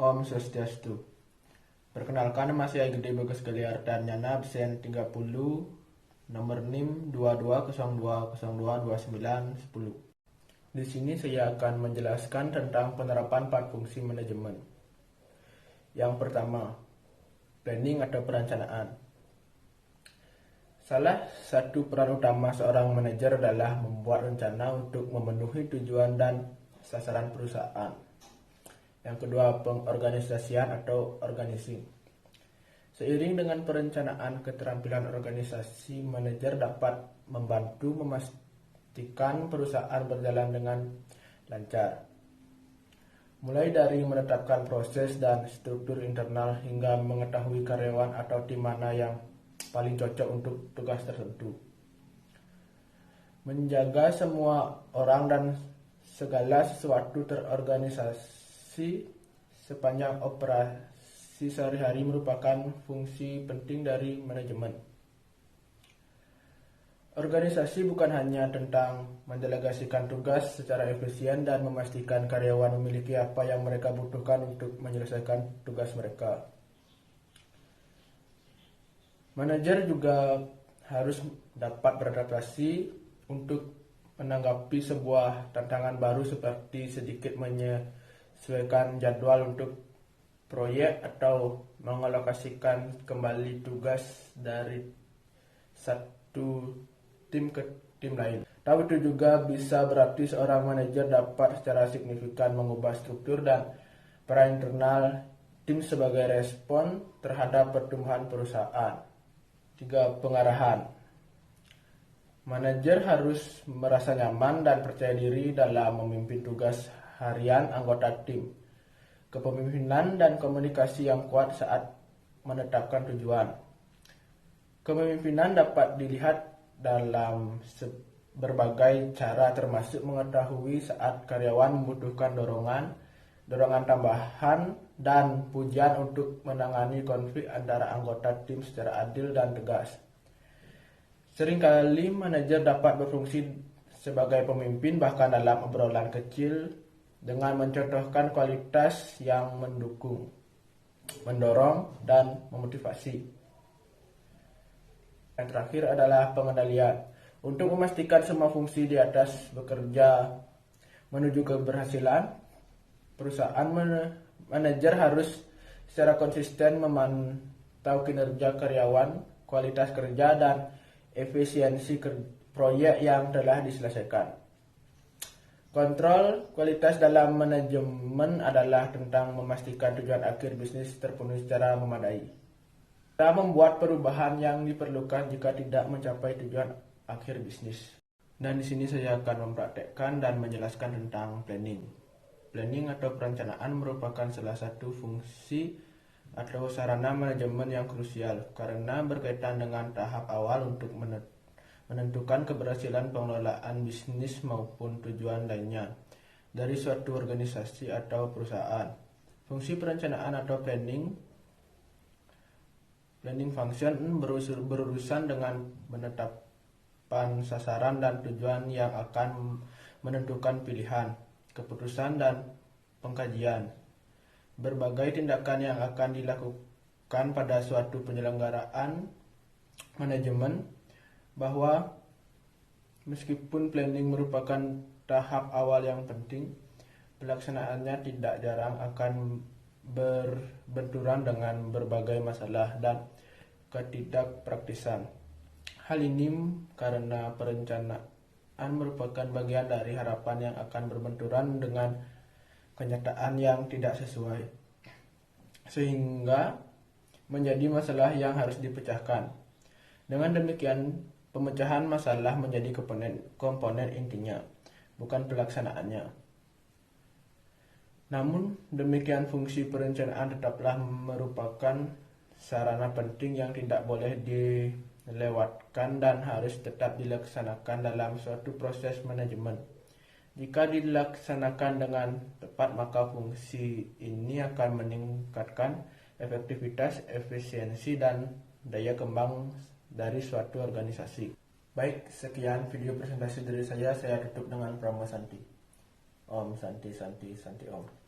Om Swastiastu. Perkenalkan, nama saya Gede Bagus Geliar dan Nyana absen 30, nomor NIM 2202022910. Di sini saya akan menjelaskan tentang penerapan 4 fungsi manajemen. Yang pertama, planning atau perencanaan. Salah satu peran utama seorang manajer adalah membuat rencana untuk memenuhi tujuan dan sasaran perusahaan. Yang kedua, pengorganisasian atau organizing. Seiring dengan perencanaan keterampilan organisasi, manajer dapat membantu memastikan perusahaan berjalan dengan lancar. Mulai dari menetapkan proses dan struktur internal hingga mengetahui karyawan atau tim mana yang paling cocok untuk tugas tertentu. Menjaga semua orang dan segala sesuatu terorganisasi sepanjang operasi sehari-hari merupakan fungsi penting dari manajemen. Organisasi bukan hanya tentang mendelegasikan tugas secara efisien dan memastikan karyawan memiliki apa yang mereka butuhkan untuk menyelesaikan tugas mereka. Manajer juga harus dapat beradaptasi untuk menanggapi sebuah tantangan baru seperti sedikit menyesuaikan jadwal untuk proyek atau mengalokasikan kembali tugas dari satu tim ke tim lain. Tapi itu juga bisa berarti seorang manajer dapat secara signifikan mengubah struktur dan peran internal tim sebagai respon terhadap pertumbuhan perusahaan. 3. Pengarahan. Manajer harus merasa nyaman dan percaya diri dalam memimpin tugas harian anggota tim. Kepemimpinan dan komunikasi yang kuat saat menetapkan tujuan. Kepemimpinan dapat dilihat dalam berbagai cara, termasuk mengetahui saat karyawan membutuhkan dorongan tambahan, dan pujian untuk menangani konflik antara anggota tim secara adil dan tegas. Seringkali manajer dapat berfungsi sebagai pemimpin bahkan dalam obrolan kecil dengan mencontohkan kualitas yang mendukung, mendorong, dan memotivasi. Yang terakhir adalah pengendalian. Untuk memastikan semua fungsi di atas bekerja menuju keberhasilan, perusahaan manajer harus secara konsisten memantau kinerja karyawan, kualitas kerja, dan efisiensi proyek yang telah diselesaikan. Kontrol kualitas dalam manajemen adalah tentang memastikan tujuan akhir bisnis terpenuhi secara memadai. Kita membuat perubahan yang diperlukan jika tidak mencapai tujuan akhir bisnis. Dan di sini saya akan mempraktekkan dan menjelaskan tentang planning. Planning atau perencanaan merupakan salah satu fungsi atau sarana manajemen yang krusial karena berkaitan dengan tahap awal untuk menentukan keberhasilan pengelolaan bisnis maupun tujuan lainnya dari suatu organisasi atau perusahaan. Fungsi perencanaan atau planning function berurusan dengan menetapkan sasaran dan tujuan yang akan menentukan pilihan, keputusan, dan pengkajian. Berbagai tindakan yang akan dilakukan pada suatu penyelenggaraan manajemen, bahwa meskipun planning merupakan tahap awal yang penting, pelaksanaannya tidak jarang akan berbenturan dengan berbagai masalah dan ketidakpraktisan. Hal ini karena perencanaan merupakan bagian dari harapan yang akan berbenturan dengan kenyataan yang tidak sesuai, sehingga menjadi masalah yang harus dipecahkan. Dengan demikian, pemecahan masalah menjadi komponen intinya, bukan pelaksanaannya. Namun demikian, fungsi perencanaan tetaplah merupakan sarana penting yang tidak boleh dilewatkan dan harus tetap dilaksanakan dalam suatu proses manajemen. Jika dilaksanakan dengan tepat, maka fungsi ini akan meningkatkan efektivitas, efisiensi, dan daya kembang dari suatu organisasi. Baik, sekian video presentasi dari saya tutup dengan Pramosanti. Om Santi Santi Santi Om.